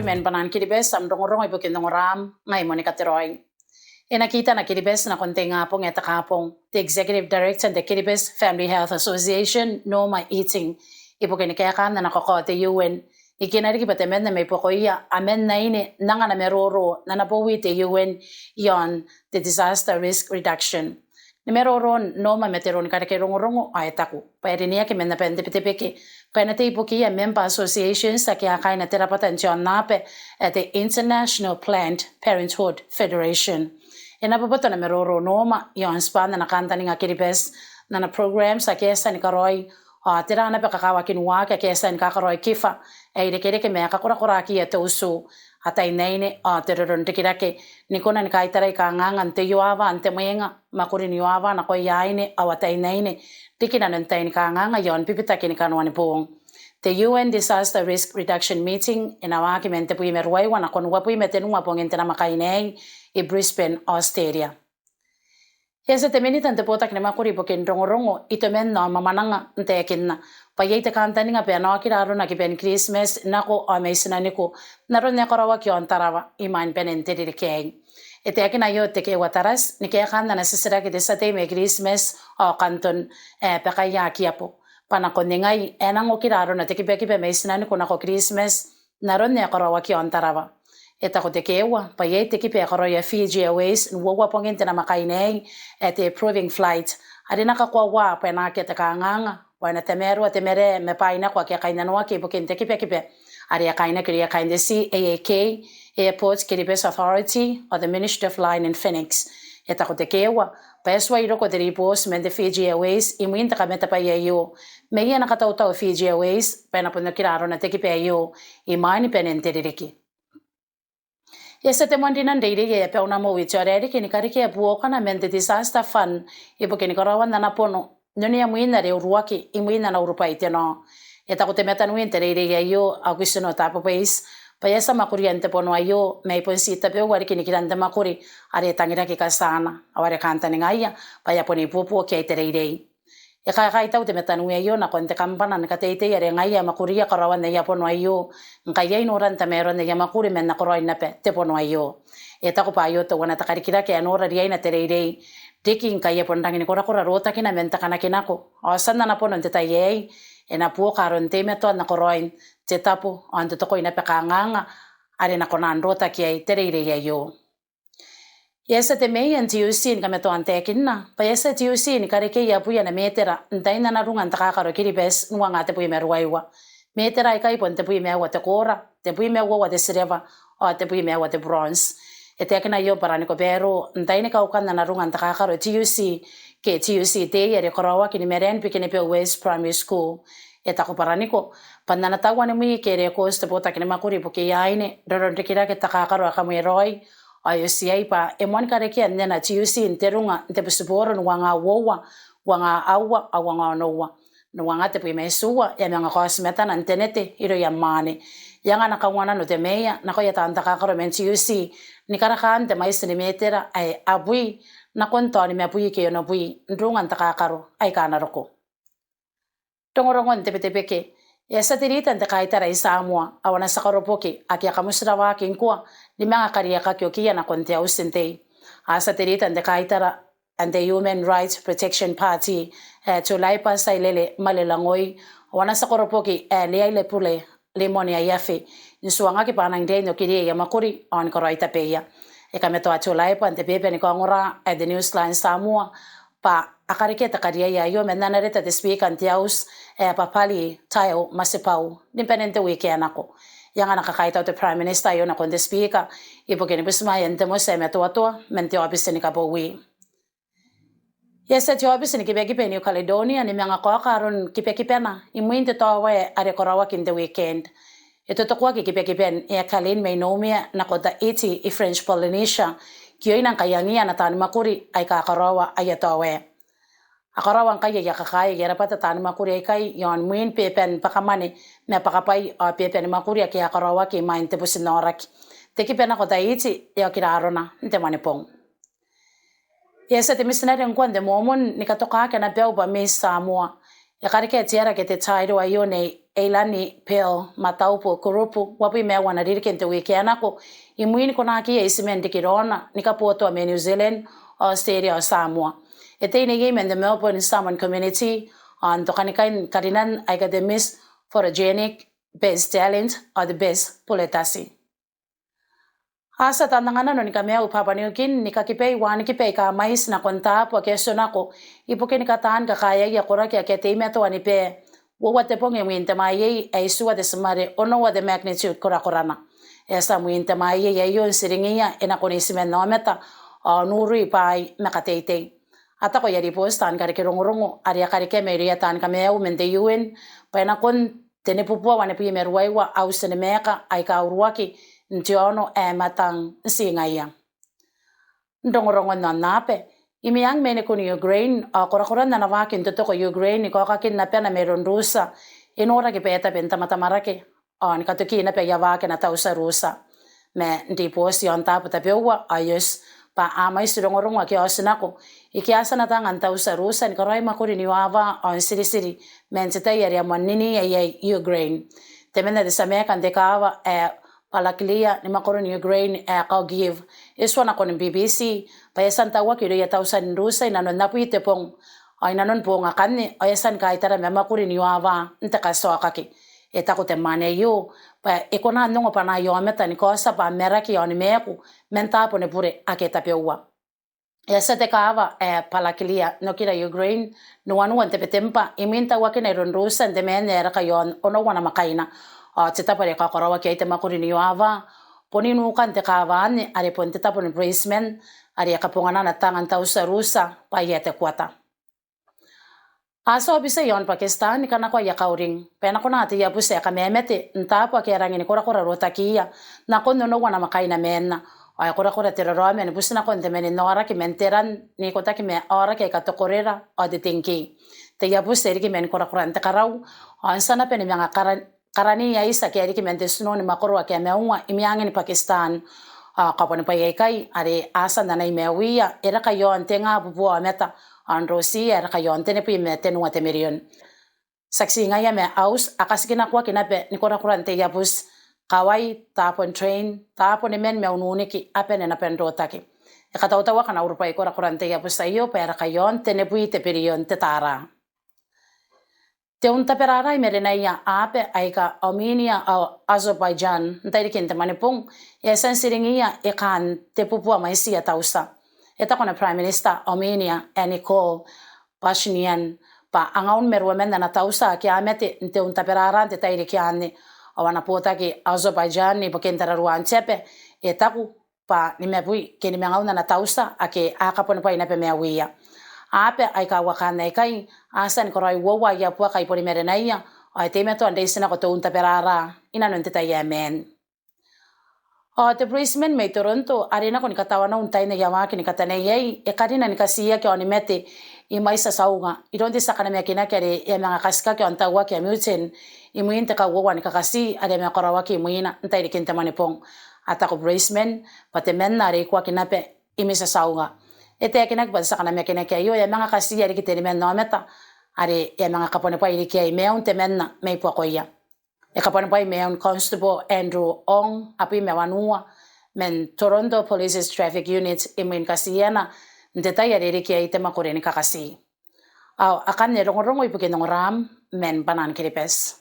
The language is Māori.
sabi men banan kiribes am dongorong ibukin dongoram ngai Monica Teroy. Nakita na Kiribes na konti nga pong etakapong the Executive Director of the Kiribes Family Health Association no ma eating ipo kinikayakan na nakokote UN ikinariki patemen na may pokoya amen na ini nanga na meroro na nabawi te UN yon the disaster risk reduction ni meroro no ma meteron karakirongorongo ayataku pairinia ki menna pende pitepeke painate ipo kia member associations sa kiyakai na terapatan John Nape at the International Planned Parenthood Federation. Enapapato na meroro noma yon span na nakanta ni nga Kiribes na programs sa kesa ni karoy tira na pakakawa kinuwa ka kesa ni kakaroy kifa ay dekere ke mea kakura ki ate usu atay naine teroron tekirake ni kona ni kaitaray kangangan te yuava ante mayenga makurin yuava na koy yaine awatay naine tikina nantay ni kanganga yon pipitaki ni kanwa ni puong. The UN Disaster Risk Reduction Meeting inawaki mente puyi merwaiwa na konwa puyi metenunga pong ente na makainay i Brisbane, Australia. Yasa temeni tante potak ni makuri pokin rongo ito men na mamananga ntekin na payay te kanta ni nga pe na kiraro na kipen Christmas nako may sinaniko naron ne karawa kyo antarawa iman penente dirikeng. Ite akin ayo te ke wataras ni kaya kanda na sisira kite sa te may Christmas kanton pekaya kiapo. Panakondingay enang okiraro na tekipe may sinaniko nako Christmas naron ne karawa kyo antarawa. Eta ko tekewa payay tekipe karoya Fiji Airways nuwa pongin na makainay at approving flight adi nakakwawa pa na kita kanganga wana temeru temere me paina kwa kaya kaina no ke bukin tekipe ari kaina kriya kaina CAAK Airports Kiribes Authority or the Ministry of Line in Phoenix. Eta ko tekewa paeswa iro ko deripos men the Fiji Airways imuinta kameta payayo meya nakatautaw Fiji Airways pa na punakiraro na tekipe ayo imani penenteriki. Yesa te mandinan deire ye pe una mo wichoreri kini karike buoka na mente disaster fund ipo kini karawan na pono noni ya muina re uruaki imuina na urupai teno eta ko te metan winter deire ye yo agusto tapo país pa yesa makuriente pono ayo me ponsita pe wari kini kirante makuri are tangira ki kasana aware kanta ngaya pa ya poni pupu ke iterei ya kai tau te metan yo na konte kampana na kateite ya ngaya makuria karawan ya pono ayo ngaya inoran tamero na ya makuri men na koroi na pe te pono ayo eta ko pa ayo to wana takarikira ke anora ria ina terei diking kaya pondang ni kora rota kina menta kana kinako asan na pono te taye ena puo karon te meto na koroin te tapo ante to ko ina pe kanganga are na konan rota ki ai terei ya yo. Yesa te mei an tiusi ni kameto ante kinna pa yesa tiusi ni kareke ya puya na metera ntaina na runga ntaka karo Kiribes nuwa ngate puya merwaiwa metera ikai ponte puya mewa te kora te puya mewa te silver o te puya mewa te bronze ete akina yo para ni ko pero ntaina ka ukanda na runga ntaka karo tiusi ke tiusi te yere korawa kini meren pikini pe West Primary School eta ko para niko pandana tawa ni mi kere ko ste pota kini makuri puki yaine doron tekira ke taka karo akamueroi ayo siai pa emon kareke nena tiusi interunga te pesuporo nuanga wowa wanga awa awanga nowa nuanga te pui mesua ya nga kosmeta na tenete iro ya mane yanga nakawana no te meya nako ya tanta kakaro men tiusi ni karakan te mais ni metera ai abui na konto ni me pui ke no pui ndrunga takakaro ai kana roko tongorongon te petepeke yesa tirita nte kaitara Samoa awana sakaropoki akia kamusra wa kinkua ni mga kariaka kyokia na konte ausente asa tirita nte kaitara and the Human Rights Protection Party to laipa sailele malelangoi awana sakaropoki leile pule lemoni ayafe nsuanga ki panang deno kiri ya makuri on koroita peya ekameto ato laipa nte pepe ni kongora at the Newsline Samoa pa akariketa karia ya yo menana reta the speaker antiaus papali tayo masipau dependente wiki anako yang nakakaita to prime minister yo na konde speaker ipo kini busma yente mo se meto ato mente office ni kapowi yesa ti office ni kibegi pe New Caledonia ni mga ko karon kipekipena imuinte to we are korawa kin the weekend ito to kwa kipekipen e kalin may nomia na kota iti French Polynesia kiyo inang kayangia na tani makuri ay kakarawa ay atowe. Akarawang kaya yakakaya yarapata tani makuri ay kay yon muin pepen pakamani na pakapay pepen makuri ay kakarawa ki main tepusin norak. Teki pena ko taiti ya kiraro na nte manipong. Yesa te missionary ngwande momon nikatoka ka na beu ba Miss Samoa E karike tiara ke te tairo aione eilani pel mataupu kurupu wapi me wana ririke te wiki anako I muini kona ki e simen dikirona nika poto a New Zealand Australia o Samoa e te ine game in the Melbourne Samoan community on to kanikai karinan I got the Miss Photogenic Best Talent or the Best Poletasi asa tandangan no nika mea upapa niukin nika kipei wani kipei ka mais na konta po keso nako ipuke nika taan ka kaya ya kora kia ke te meto ani pe wo te ponge muinte mai e suwa de smare ono wa de magnitude kora korana esa muinte mai e yo siringia ena konisimen no meta nuru pai makateite ata ko yari postan kare ke rongorongo aria kare ke meria tan ka meu mente yuen pa na kon tene pupua wane pi merwaiwa au sene meka ai ka uruaki Ntiono matang singaya. Ndongorongo na nape. Imiang mene kuni Ukraine, kora na navakin totoko Ukraine, kokakin na pena meron Rusa, inora ki peta benta matamarake, ni katuki na pe yavake na tausa Rusa. Me ndi posi on tapo tapewa ayos pa amay sidongorongo ki osinako. Ikiasa na tangan tausa Rusa, ni karay makuri ni wava on siri men sita yari manini ay Ukraine. Temena de samekan de kawa palaklia ni makoroni Ukraine ka give iswa na kon BBC pa yasan tawa ki ya tausan Rusa ina non napuite pong ay nanon po nga kanni ay yasan ka itara me makuri ni wava nta ka so akaki eta ko te mane yo pa ekona no pa na yo meta ni kosa pa meraki on meku menta po ne pure aketa pewa yasa te kava palaklia no kira Ukraine no anu ante petempa iminta wakina ron Rusa de men era kayon ono wana makaina teta pare ka korawa ki te makuri ni wava poni nukan te kawan are pon teta pon Brisbane are kapongana na tangan tausa Rusa pa yete kuata aso bisa yon Pakistan kana ko ya kauring pena ko na te ya puse ka memete nta pa ke rangi ni kora rotakia na ko no wana makaina menna ay kora te rome ni busina ko te men no ara ki menteran ni ko ta ki me ora ke ka to korera o de tenki te ya puse ri ki men kora te karau ansana pene nga karani ya isa ke ki mente suno ni makoro ke meunga imiangi ni Pakistan kapone pa yekai are asa na nei mewia era ka yo antenga bubu meta androsi era ka yo antene pi mete no temerion saksi nga ya me aus akasikina kwa kinape ni kora kurante ya bus kawai tapon train tapon men meununi ki apene na pendotaki e kata utawa kana urupai kora kurante ya bus ayo para ka yo antene pi te perion te tara Te unta perarai merenai ya ape aika Armenia au Azerbaijan ntai kente manipung ya sensiringia ikan te pupua maisia tausa eta kona Prime Minister Armenia Nikol Pashinyan pa angaun merwamen na tausa ki amete te unta peraran te tai ki anne awana pota ki Azerbaijan ni bokentara ruan chepe etaku pa ni mepui ki ni mengaun na tausa ake akapon pa ina pe meawia ape ai ka wakana kai asan korai wowa ya pua kai pori merenai ai te meto ande sina ko to unta perara ina non te tayamen te Brisbane me Toronto arena ko ni katawana unta ina yama ki ni katane yei e kadina ni kasia ki oni mete I maisa sauga I don't sakana me kina kere e mga kaska ki onta wa ki amuten I muinte ka wowa ni kakasi ade me korawa ki muina nta ri kente manipong ata ko Brisbane patemen na re kwa kinape imisa sauga ete kinak ba sa kana me kinak ayo ya mga kasi ari kitene men no meta ari ya mga kapone pa iri kay meon temen na may po koya e kapone pa meon Constable Andrew Ong api mewanua men Toronto Police's Traffic Unit imin kasiyana ndeta ya iri kay tema koreni kakasi aw akan ne rongo ipukin ng ram men banan kiripes